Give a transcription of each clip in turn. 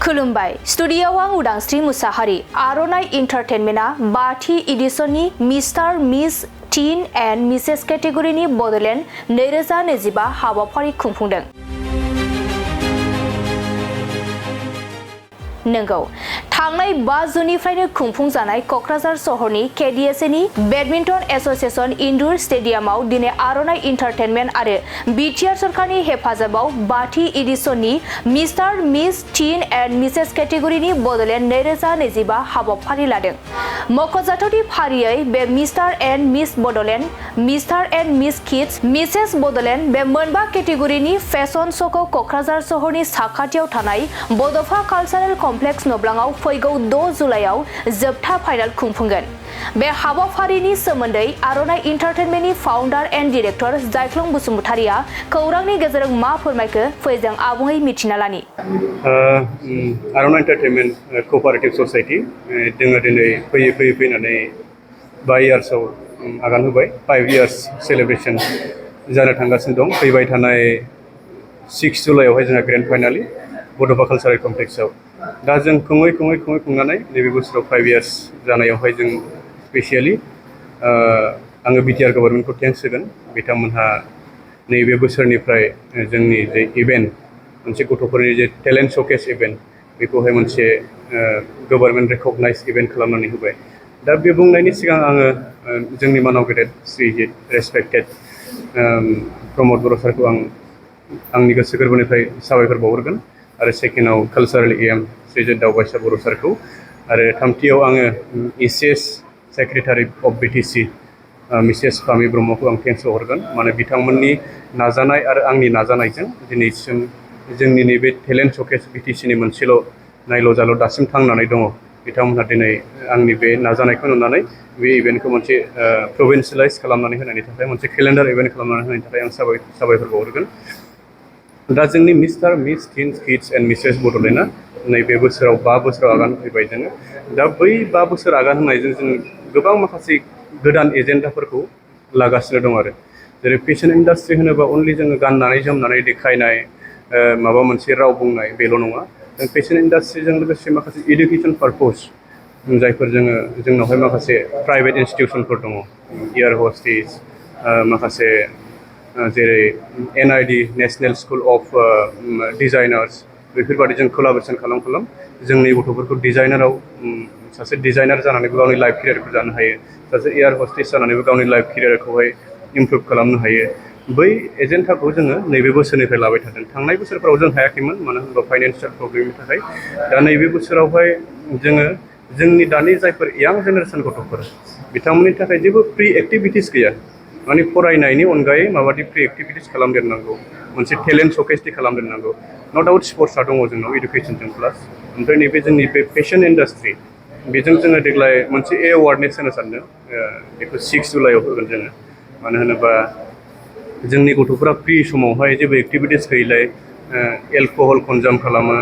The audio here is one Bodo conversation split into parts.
खुलुमबाय स्टुडियोआव आं उदांस्रि मुसाहारि आर'नाइ एन्टारटेनमेन्टआ 5थि एडिशननि mister miss teen and Mrs केटेगरिनि बड'लेण्ड 2025 हाबाफारि खुंफुंदों। नंगौ थांनाय 5 जुननिफ्रायनो खुंफुंजानाय क'क्राझार सहरनि केडिएसएनि बेडमिन्टन एस'सिएशन इनडुर स्टेडियामाव दिनै आर'नाइ एन्टारटेनमेन्ट आरो बिटिआर सरकारनि हेफाजाबाव 5थि एडिशननि mister miss teen and Mrs केटेगरिनि बड'लेण्ड 2025 हाबाफारि लादों। मख'जाथावदि फारियै बे mister and miss Bodoland, mister and miss kids, Mrs Bodoland बे मोनबा केटेगरिनि फेशन श'खौ क'क्राझार सहरनि साखाथियाव थानाय बड'फा कालचारेल कमप्लेक्स नब्लाङाव फैगौ 6 जुलाइआव जोबथा फाइनाल खुंफुंगोन। बे हाबाफारिनि सोमोन्दै आर'नाइ एन्टारटेनमेन्टनि फाउन्डार एन्ड डिरेक्टर जायख्लं बसुमतारिया खौरांनि गेजेरजों मा फोरमायखो फै जों आबुङै मिथिना लानि। आर'नाइ एन्टारटेनमेन्ट क'पारेटिभ ससाइटि जोङो दिनै फैनानै 5 इयार्सआव आगान होबाय। 5 इयार्स सेलेब्रेसन जानो थांगासिनो दं। फैबाय थानाय 6 जुलाइआवहाय जोंहा ग्रेन्ड फाइनालि बड'फा कालचारेल कमप्लेक्सआव। दा जों खुंनानै नैबे बोसोराव 5 इयार्स जानायावहाय जों स्पेसियेलि आङो बिटिआर गभर्नमेन्टखौ थेंक्स होगोन। बिथांमोनहा नैबे बोसोरनिफ्राय जोंनि जे इभेन्ट मोनसे गथ'फोरनि जे टेलेन्ट श'केस इभेन्ट बेखौहाय मोनसे गभर्नमेन्ट रेकगनाइज इभेन्ट खालामनानै होबाय। दा बे बुंनायनि सिगां आङो जोंनि मानाव गेदेर श्रीजित रेसपेक्टेड प्रमद बर' सारखौ आंनि गोसो गोरबोनिफ्राय साबायखर बावहरगोन। आरो सेकेन्डआव कालचारेल एम श्रीजित दावबायसा बर' सारखौ, आरो थामथियाव आङो इसिएस सेक्रेटारि अफ बिटिसि मिसेस फामि ब्रह्मखौ आं थेंक्स हरगोन। माने बिथांमोननि नाजानाय आरो आंनि नाजानायजों दिनैसिम जोंनि नैबे टेलेन्ट श'केस बिटिसिनि मोनसेल' नायल' जाल' दासिम थांनानै दङ। बिथांमोनहा दिनै आंनि बे नाजानायखौ नुनानै बे इभेन्टखौ मोनसे प्रभिन्सियेलाइज खालामनानै होनायनि थाखाय, मोनसे केलेन्डार इभेन्ट खालामनानै होनायनि थाखाय आं साबायखर बावहरगोन। दा जोंनि mister miss teen kids and Mrs बड'लेण्डआ नैबे बोसोराव 5 बोसोराव आगान होफैबाय जोङो। दा बै 5 बोसोर आगान होनायजों जों गोबां माखासे गोदान एजेन्डाफोरखौ लागासिनो दं। आरो जेरै फेशन इन्डास्ट्रि होनोबा अनलि जोङो गाननानै जोमनानै देखायनाय माबा मोनसे राव बुंनाय बेल' नङा। जों फेशन इन्डास्ट्रिजों लोगोसे माखासे इडुकेसन पारपस जायफोर जोंनावहाय माखासे प्राइभेट इनस्टिटिउसनफोर दङ, एयार हस्टेस, माखासे जेरै NID national school of designers, बेफोरबादि जों कलाबरेसन खालाम जोंनि गथ'फोरखौ डिजाइनाराव सासे डिजाइनार जानानैबो गावनि लाइफ केरियारखौ जानो हायो, सासे एयार हस्टेस जानानैबो गावनि लाइफ केरियारखौहाय इमप्रुभ खालामनो हायो। बै एजेन्डाखौ जोङो नैबे बोसोरनिफ्राय लाबाय थादों। थांनाय बोसोरफ्राव जों हायाखैमोन, मानो होनबा फाइनान्सियेल प्रब्लेमनि थाखाय। दा नैबे बोसोरावहाय जोङो जोंनि दानि जायफोर यां जेनेरेसन गथ'फोर बिथांमोननि थाखाय जेबो प्रि एक्टिभिटिस गैया। माने फरायनायनि अनगायै माबादि प्रि एक्टिभिटिस खालामदेरनांगौ, मोनसे टेलेन्ट श'केसनि खालामदेरनांगौ। न' डाउट स्पर्ट्सआ दङ जोंनाव इडुकेसनजों प्लास। ओमफ्राय नैबे जोंनि बे फेशन इन्डास्ट्रि बेजों जोङो देग्लाय मोनसे एवार्डनेस होनो सानदों। बेखौ 6 जुलाइआव होगोन जोङो। मानो होनोबा जोंनि गथ'फोरा फ्रि समावहाय जेबो एक्टिभिटिस गैयैलाय एलक'हल कनजाम खालामो,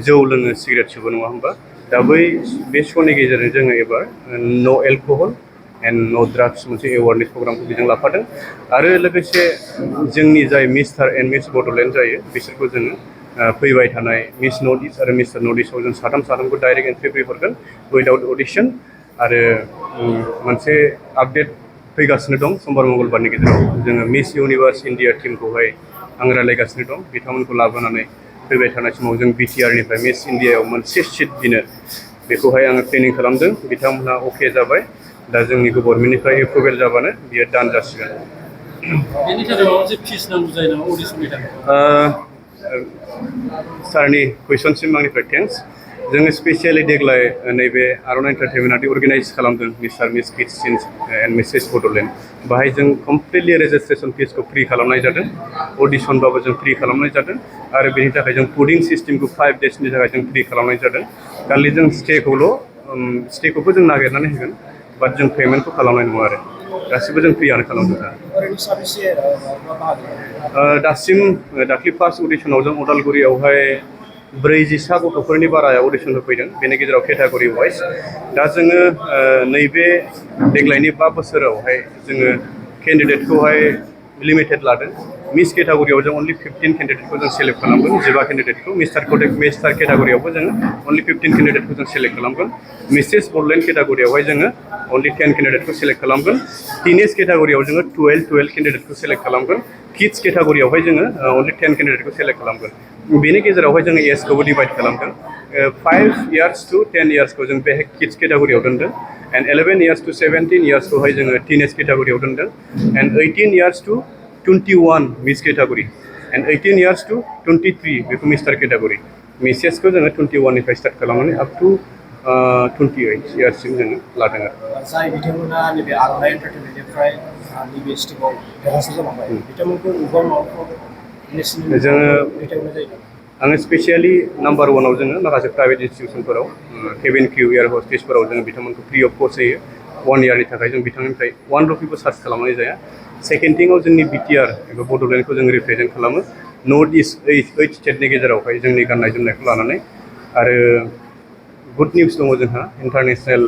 जौ लोङो, सिगारेट सोबो, नङा होमबा? दा बे श'नि गेजेरजों जोङो एबार न' एलक'हल एन्ड न' ड्राग्स मोनसे एवारनेस प्रग्रामखौ बेजों लाफादों। आरो लोगोसे जोंनि जाय मिस्टार एन्ड मिस बड'लेण्ड जायो बिसोरखौ जोङो फैबाय थानाय मिस नर्थ इस्ट आरो मिस्टार नर्थ इस्टआव जों साथामखौ डाइरेक्ट एन्ट्रि हरगोन उइदाउट अडिसन। आरो मोनसे आपडेट फैगासिनो दं समबार मंगलबारनि गेजेराव। जोङो मिस इउनिभार्स इण्डिया टिमखौहाय आं रायज्लायगासिनो दं। बिथांमोनखौ लाबोनानै फैबाय थानाय समाव जों बिटिआरनिफ्राय मिस इण्डियायाव मोनसे सिट दिनो बेखौहाय आङो प्लेनिं खालामदों। बिथांमोनहा अके जाबाय। दा जोंनि गभर्नमेन्टनिफ्राय एप्रुभेल जाबानो बियो दान जासिगोन। बेनि थाखाय माबा मोनसे फिस नांगौ जायो नामा अडिसननि थाखाय? सारनि कुइसनसिम आंनिफ्राय थेंक्स। जोङो स्पेसियेलि देग्लाय नैबे आर'नाइ एन्टारटेनमेन्टआ अर्गेनाइज खालामदों mister miss kids and Mrs Bodoland. बाहाय जों कमप्लिटलि रेजिस्ट्रेसन फिसखौ फ्रि खालामनाय जादों, अडिसनबाबो जों फ्रि खालामनाय जादों। आरो बेनि थाखाय जों फुडिं सिस्टेमखौ 5 डेजनि थाखाय जों फ्रि खालामनाय जादों। खालि जों स्टेखौबो जों नागिरनानै होगोन, बाट जों पेमेन्टखौ खालामनाय नङा। आरो गासिबो जों फ्रियानो खालामदों। दासिम दाख्लै फार्स्ट अडिसनाव जों उदालगुरियावहाय 40 गथ'फोरनि बारा अडिसन होफैदों, बेनि गेजेराव केटागरि वाइज। दा जोङो नैबे देग्लायनि 5 बोसोरावहाय जोङो केन्डिडेटखौहाय लिमिटेड लादों मिस केटागरियाव जों अनलि 15 केन्डिडेटखौ जों सेलेक्ट खालामगोन 15 केन्डिडेटखौ मिस्टार केटागरियावबो जोङो अनलि 15 केन्डिडेटखौ जों सेलेक्ट खालामगोन मिसेस बडलेण्ड केटागरियावहाय जोङो अनलि 10 केन्डिडेटखौ सेलेक्ट खालामगोन टिनेज केटागरियाव जोङो 12 केन्डिडेटखौ सेलेक्ट खालामगोन किड्स केटागरियावहाय जोङो अनलि 10 केन्डिडेटखौ सेलेक्ट खालामगोन बेनि गेजेरावहाय जोङो एजखौबो डिभाइड खालामदों 5 इयार्स टु 10 इयार्सखौ जों बे किड्स केटागरियाव दोनदों एन्ड 11 इयार्स टु 17 इयार्सखौहाय जोङो टिनेज केटागरियाव दोनदों एन्ड 18 इयार्स टु 21 मिस केटागरि एन्ड 18 इयार्स टु 23 बेखौ मिस्टार केटागरि मिसेसखौ जोङो 21 निफ्राय स्टार्ट खालामनानै आप टु 28 इयार्ससिम जोङो लादों आरो जाय बिथांमोना नैबे आर'नाइ एन्टारटेनमेन्टनिफ्राय नैबे स्टिमाव देरहासार जालांबाय बिथांमोनखौ उगाव माबाफोर जोङो आङो स्पेसियेलि नाम्बार 1आव जोङो माखासे प्राइभेट इन्स्टिटिउसनफोराव केबिन क्रिउ एयार हस्टेसफोराव जोङो बिथांमोनखौ फ्रि अफ कस्ट होयो 1 इयारनि थाखाय जों बिथांनिफ्राय 1 रुपिबो चार्ज खालामनाय जाया सेकेन्ड थिंआव जोंनि बिटिआर एबा बड'लेण्डखौ जों रिप्रेजेन्ट खालामो नर्थ इस्ट 8 स्टेटनि गेजेरावहाय जोंनि गाननाय जोमनायखौ लानानै आरो गुड निउस दङ जोंहा इन्टारनेसनेल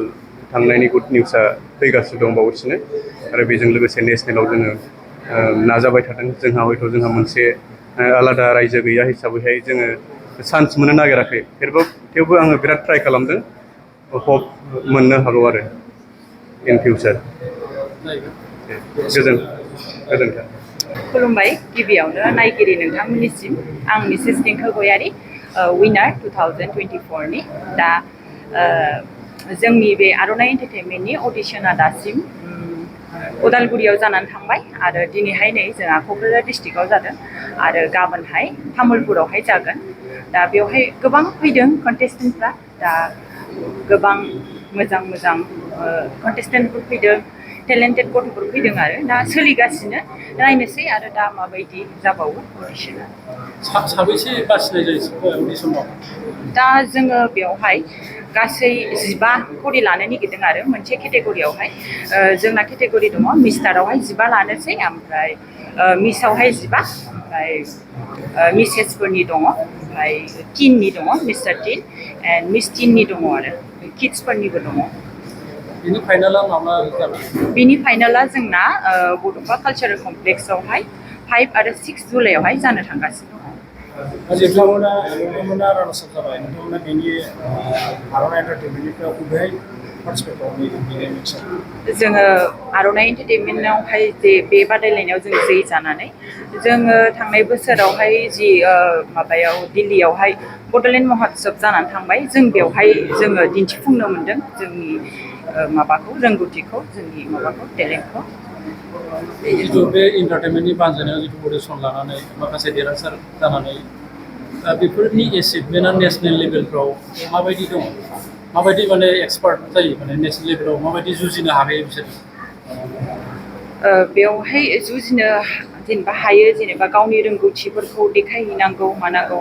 थांनायनि गुड निउसआ फैगासिनो दंबावगासिनो आरो बेजों लोगोसे नेसनेलाव जोङो नाजाबाय थादों जोंहा हयथ' जोंहा मोनसे आलादा रायजो गैया हिसाबैहाय जोङो चान्स मोननो नागिराखै थेवबो आङो बिराद ट्राइ खालामदों हप मोननो हागौ आरो इन फिउचार गोजोन्थों खुलुमबाय गिबियावनो नायगिरि नोंथांमोननिसिम आं मिसेस देंखो गयारि विनार 2024 नि दा जोंनि बे आर'नाइ एन्टारटेनमेन्टनि अडिशना दासिम उदालगुरियाव जानानै थांबाय आरो दिनैहाय नै जोंहा क'क्राझार डिस्ट्रिक्टआव जादों आरो गाबोनहाय तामुलपुरावहाय जागोन दा बेवहाय गोबां फैदों कन्टेस्टेन्टफ्रा दा गोबां मोजां कन्टेस्टेन्टफोर फैदों टेलेन्टेड गथ'फोर फैदों आरो दा सोलिगासिनो नायनोसै आरो दा माबायदि जाबावो अडिशना साबैसे बासिनाय जायो अडिशनाव दा जोङो बेवहाय गासै 15 खरि लानो नागिरदों आरो मोनसे केटेगरियावहाय जोंना केटेगरि दङ मिस्टारावहाय 15 लानोसै ओमफ्राय मिसावहाय 15 ओमफ्राय मिसेसफोरनि दङ ओमफ्राय टिननि दङ मिस्टार टिन एन्ड मिस टिननि दङ आरो किड्सफोरनिबो दङ बिनि फाइनाला माब्ला जागोन बिनि फाइनाला जोंना बड'फा कालचारेल कमप्लेक्सआवहाय 5 आरो 6 जुलाइआवहाय जानो थांगासिनो दङ नोंथांमोना रानार्स आप जाबाय नोंथांमोना बेनि आर'नाइ एन्टारटेनमेन्टनिफ्राय बबेहाय पार्टिसिपेट खालामनो जोङो आर'नाइ एन्टारटेनमेन्टआवहाय जे बे बादायलायनायाव जों जयी जानानै जोङो थांनाय बोसोरावहाय जि माबायाव दिल्लीयावहाय बड'लेण्ड महोत्सव जानानै थांबाय जों बेवहाय जोङो दिन्थिफुंनो मोन्दों जोंनि माबाखौ रोंगौथिखौ जोंनि माबाखौ टेलेन्टखौ जिथु बे एन्टारटेनमेन्टनि बानजायनायाव जिथु अडिसन लानानै माखासे देरहासार जानानै बेफोरनि एचिभमेन्टआ नेसनेल लेभेलफ्राव माबायदि दङ माबायदि माने एक्सपार्ट जायो माने नेसनेल लेभेलाव माबायदि जुजिनो हायो बिसोर बेवहाय जुजिनो जेनेबा हायो जेनेबा गावनि रोंगौथिफोरखौ देखायहैनांगौ मानांगौ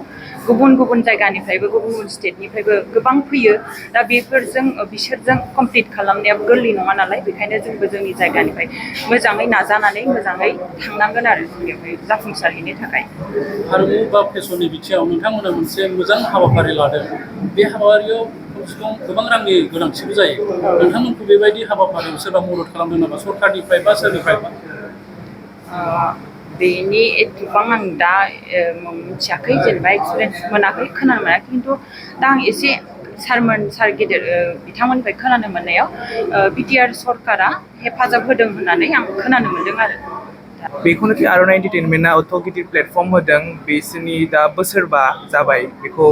गुबुन गुबुन जायगानिफ्रायबो गुबुन गुबुन स्टेटनिफ्रायबो गोबां फैयो दा बिसोरजों कमप्लिट खालामनायाबो गोरलै नङा नालाय बेखायनो जोंबो जोंनि जायगानिफ्राय मोजाङै नाजानानै मोजाङै थांनांगोन आरो बेवहाय जाफुंसारहैनो थाखाय हारिमु बा फेशननि बिथिङाव नोंथांमोना मोनसे मोजां हाबाफारि लादों बे हाबाफारियाव गोबां रांनि गोनांथिबो जायो नोंथांमोनखौ बेबायदि हाबाफारियाव सोरबा मदद खालामदों नामा सरकारनिफ्राय बा सोरनिफ्रायबा बेनि एथबां आं दा मिथियाखै जेनेबा एक्सपिरियेन्स मोनाखै खोनानो मोनाखै खिन्थु दा आं एसे सार गेदेर बिथांमोननिफ्राय खोनानो मोननायाव बिटिआर सरकारा हेफाजाब होदों होननानै आं खोनानो मोन्दों आरो बेखौनोखि आर'नाइ एन्टारटेनमेन्टआ अथ' गिदिर प्लेटफर्म होदों बिसोरनि दा बोसोरबा जाबाय बेखौ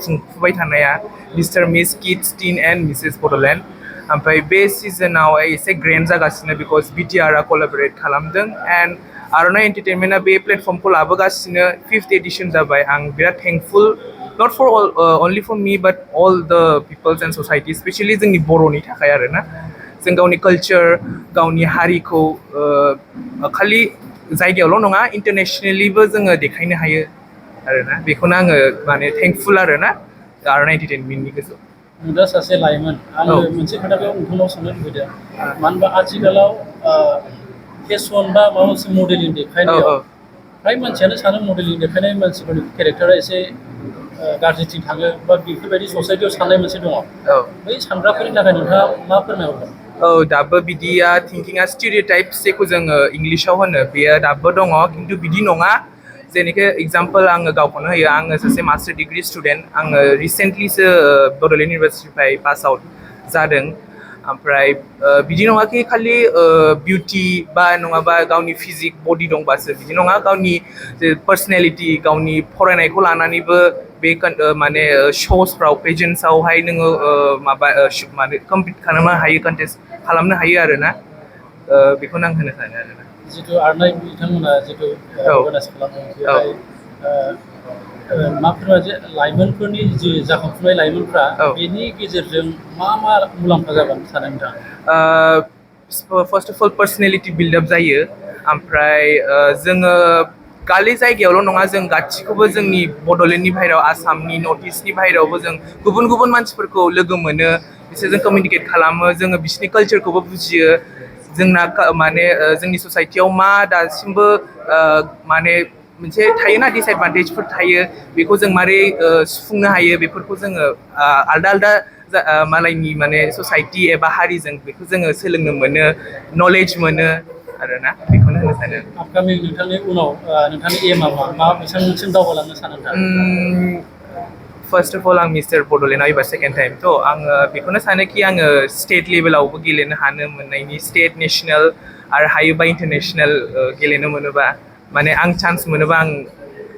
खुंफुबाय थानाया mister miss kids tin and Mrs Bodoland ओमफ्राय बे सिजनाव एसे ग्रेन्ड जागासिनो बिकज बिटिआरआ कलाबरेट खालामदों एन्ड आर'नाइ एन्टारटेनमेन्टआ बे प्लेटफर्मखौ लाबोगासिनो 5th एडिशन जाबाय आं बिराद thankful not four only four me but all the people's and society specially जोंनि बर'नि थाखाय आरोना जों गावनि कालचार गावनि हारिखौ खालि जायगायावल' नङा इन्टारनेसनेलिबो जोङो देखायनो हायो आरोना बेखौनो आङो माने थेंकफुल आरोना आर'नाइ एन्टारटेनमेन्टनि गोजौआव दा सासे लाइमोन आङो मोनसे खोथाखौ नोंथांनाव सोंनो लुबैदों मानो होनबा आथिखालाव फेशन बा माबा मोनसे मडेलिं देखायनायाव फ्राय मानसियानो सानो मडेलिं देखायनाय मानसिफोरनि केरेक्टारा एसे गाज्रिथिं थाङो बा बेफोरबायदि ससाइटियाव साननाय मोनसे दङ बै सानग्राफोरनि थाखाय नोंथाङा मा फोरमायहरगोन दाबो बिदिया थिंकिंआ स्टेरियोटाइप्स जेखौ जोङो इंलिशाव होनो बेयो दाबो दङ खिन्थु बिदि नङा जेनेखे एग्जाम्पल आङो गावखौनो होयो आङो सासे मास्टार डिग्री स्टुडेन्ट आङो रिसेन्टलिसो बड'लेण्ड इउनिभार्सिटिनिफ्राय पास आउट जादों ओमफ्राय बिदि नङाखि खालि बिउटि बा नङाबा गावनि फिजिक बडि दंबासो बिदि नङा गावनि पार्सनेलिटि गावनि फरायनायखौ लानानैबो बे माने श'सफ्राव पेजेन्ट्सआवहाय नोङो माबा माने कम्पिट खालामनो हायो कन्टेस्ट खालामनो हायो आरोना बेखौनो आं होनो सानो आरोना जितु आरनाय बिथांमोना जितु अर्गानाइज खालामो बेवहाय मा फोरमायो लाइमोनफोरनि जि जाखांफुनाय लाइमोनफ्रा बेनि गेजेरजों मा मुलाम्फा जागोन सानो नोंथाङा फार्स्ट अफ अल पार्सनेलिटि बिल्डआप जायो ओमफ्राय जोङो गालि जायगायावल' नङा जों गासिखौबो जोंनि बड'लेण्डनि बाहेरायाव आसामनि नर्थ इस्टनि बाहेरायावबो जों गुबुन गुबुन मानसिफोरखौ लोगो मोनो बिसोरजों कमिउनिकेट खालामो जोङो बिसोरनि कालचारखौबो बुजियो जोंना माने जोंनि ससाइटियाव मा दासिमबो माने मोनसे थायोना डिसएडभान्टेजफोर थायो बेखौ जों मारै सुफुंनो हायो बेफोरखौ जोङो आलदा आलदा मालायनि माने ससाइटि एबा हारिजों बेखौ जोङो सोलोंनो मोनो नलेज मोनो आरोना बेखौनो होनो सानो आपकामिं नोंथांनि उनाव नोंथांनि एमआ मा बेसेबांसिम दावगालांनो सानो नोंथाङा फार्स्ट अफ अल आं मिस्टार बड'लेण्डआव एबार सेकेन्ड टाइम थ' आङो बेखौनो सानोखि आङो स्टेट लेभेलावबो गेलेनो हानो मोननायनि स्टेट नेसनेल आरो हायोबा इन्टारनेसनेल गेलेनो मोनोबा माने आं चान्स मोनोबा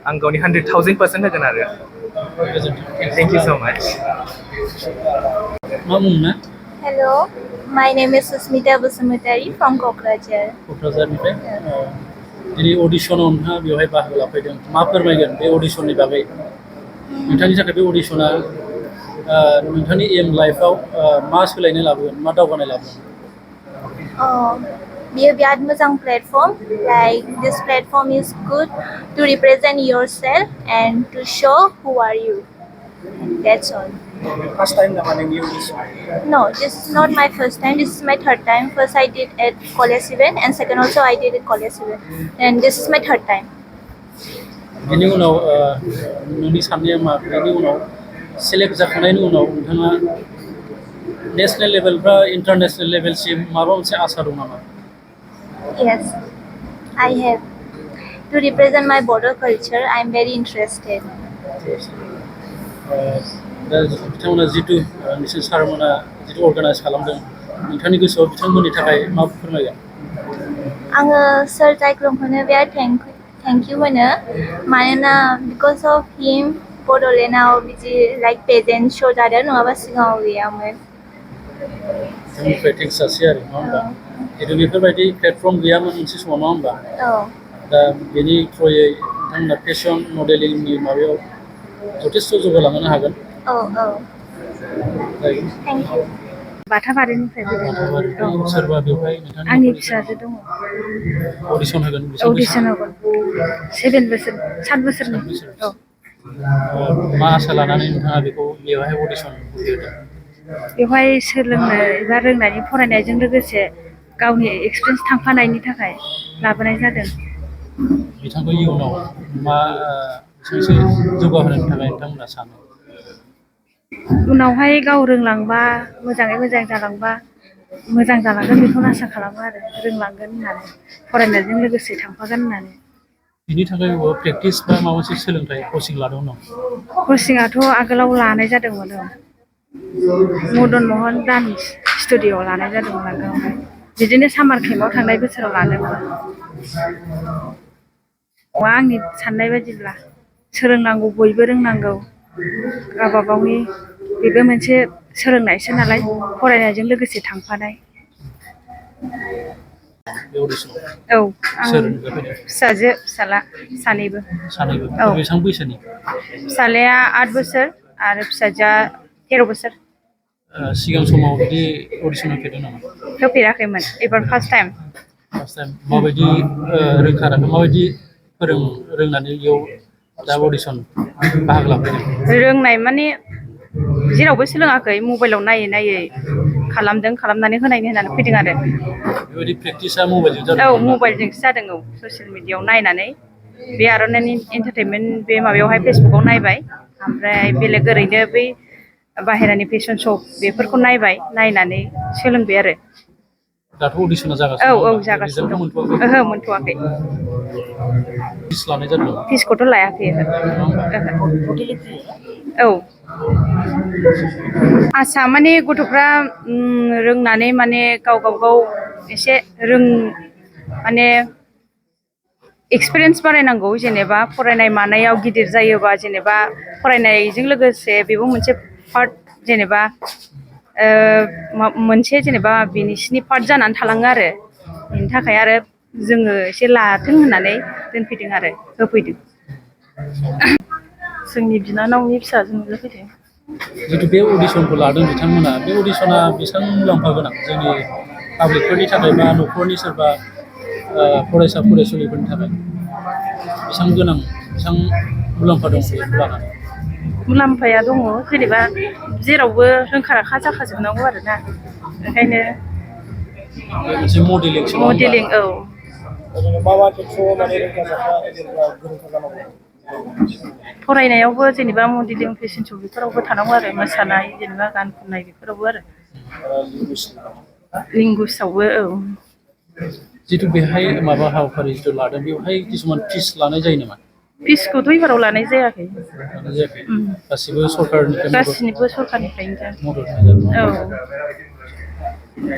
आं गावनि 100,000% होगोन आरो थेंक इउ स' माच मा मुं Hello, my name is Susmita Basumutari from Kokrajhar. क'क्राझारनिफ्राय दिनै अडिशनाव नोंथाङा बेवहाय बाहागो लाफैदों मा फोरमायगोन बे अडिशननि बागै नोंथांनि थाखाय बे अडिशना नोंथांनि एम लाइफआव मा सोलायनाय लाबोगोन मा दावगानाय लाबोगोन Beer biad mozang platform. Like this platform is good to represent yourself and to show who are you. That's all. First time naman yung audition? No, this is not my first time. This is my third time. First I did at college event and second also I did at college event. And this is my third time. बेनि उनाव नोंनि साननाया मा बेनि उनाव सेलेक्ट जाखांनायनि उनाव नोंथाङा नेशनेल लेभेल बा इन्टारनेशनेल लेभेलसिम माबा मोनसे आसा दं नामा Yes, I have. To represent my border culture, I am very interested. दा बिथांमोना जितु नोंसोर सारमोना जितु अर्गानाइज खालामदों नोंथांनि गोसोआव बिथांमोननि थाखाय मा फोरमायगोन आङो सार जायख्लंखौनो बिराद थेंक इउ होनो मानोना बिकज अफ हिम बड'लेण्डआव बिदि लाइक पेजेन्ट श' जादों नङाबा सिगाङाव गैयामोन बिथांनिफ्राय टेक्स जासै आरो नङा होमबा जितु बेफोरबायदि प्लेटफर्म गैयामोन मोनसे समाव नङा होमबा दा बेनि थ्रुयै नोंथांमोना फेशन मडेलिंनि माबायाव जथेस्थ' जौगालांनो हागोन थेंक इउ बाथाबारिनिफ्राय फैदों सोरबा बेवहाय आंनि फिसाजो दङ अडिसन होगोन अडिसन होगोन 7 बोसोरनि मा आसा लानानै नोंथाङा बेखौ बेवहाय अडिसन होदों बेवहाय सोलोंनो एबा रोंनायनि फरायनायजों लोगोसे गावनि एक्सपिरियेन्स थांफानायनि थाखाय लाबोनाय जादों बिथांखौ इयुनाव मा बेसेबांसो जौगाहोनो थाखाय नोंथांमोना सानो उनावहाय गाव रोंलांबा मोजाङै मोजां जालांबा मोजां जालांगोन बेखौनो आसा खालामो आरो रोंलांगोन होननानै फरायनायजों लोगोसे थांफागोन होननानै बिनि थाखाय प्रेक्टिस बा माबा मोनसे सोलोंथाइ कचिं लादों नामा कचिंआथ' आगोलाव लानाय जादोंमोन मदन महन डान्स स्टुडिअ'आव लानाय जादोंमोन आगोलावहाय बिदिनो सामार केम्पआव थांनाय बोसोराव लादोंमोन आंनि साननाय बायदिब्ला सोलोंनांगौ बयबो रोंनांगौ गावबा गावनि बेबो मोनसे सोलोंनायसो नालाय फरायनायजों लोगोसे थांफानाय औ आं फिसाजो फिसाला सानैबो औ बेसेबां बैसोनि फिसालाया 8 बोसोर आरो फिसाजोआ 13 बोसोर सिगां समाव बिदि अडिसन होफेरदों नामा होफेराखैमोन एबार फार्स्ट टाइम माबायदि रोंखाराखै माबायदि रोंनानै इयाव दा अडिसन बाहागो लाफैदों रोंनाय माने जेरावबो सोलोङाखै मबाइलाव नायै नायै खालामनानै होनायनि होननानै फैदों आरो बेबायदि प्रेक्टिसा मबाइलजों जादों औ मबाइलजोंसो जादों औ ससियेल मिडियायाव नायनानै बे आर'नाइनि एन्टारटेनमेन्ट बे माबायावहाय फेसबुकाव नायबाय ओमफ्राय बेलेग ओरैनो बै बाहेरानि फेशन श' बेफोरखौ नायबाय नायनानै सोलोंबाय आरो दाथ' अडिसना औ जागासिनो औ दं जागासिनो दं मोनथ'वाखै ओहो मोनथ'वाखै फिस लानाय जादों फिसखौथ' लायाखै औ आसा माने गथ'फ्रा रोंनानै माने गाव एसे माने एक्सपिरियेन्स बारायनांगौ जेनेबा फरायनाय मानायाव गिदिर जायोबा जेनेबा फरायनायजों लोगोसे बेबो मोनसे पार्ट जेनेबा मोनसे जेनेबा बिसिनि पार्ट जानानै थालाङो आरो बेनि थाखाय आरो जोङो एसे लाथों होननानै दोनफैदों आरो होफैदों जोंनि बिनानावनि फिसाजोनो फैदों जितु बे अडिसनखौ लादों बिथांमोना बे अडिसना बेसेबां मुलाम्फा गोनां जोंनि पाब्लिकफोरनि थाखाय बा न'खरनि सोरबा फरायसा फरायसुलिफोरनि थाखाय बेसेबां गोनां बेसेबां मुलाम्फा दं बेखौ लानानै मुलाम्फाया दङ जेनेबा जेरावबो रोंखा राखा जाखाजोबनांगौ आरोना ओंखायनो बे मोनसे मडेलिंसो नङा होमबा? मडेलिं औ फरायनायावबो जेनेबा मडेलिं फेशन श' बेफोरावबो थानांगौ आरो मोसानाय जेनेबा गान खननाय बेफोरावबो आरो लेंगुवेजआवबो औ जितु बेहाय माबा हाबाफारि जितु लादों बेवहाय किसुमान फिस लानाय जायो नामा? फिसखौथ' एबाराव लानाय जायाखै लानाय जायाखै गासिबो सरकारनिफ्राय गासिनिबो सरखारनिफ्रायनो मदद होनाय जादों औ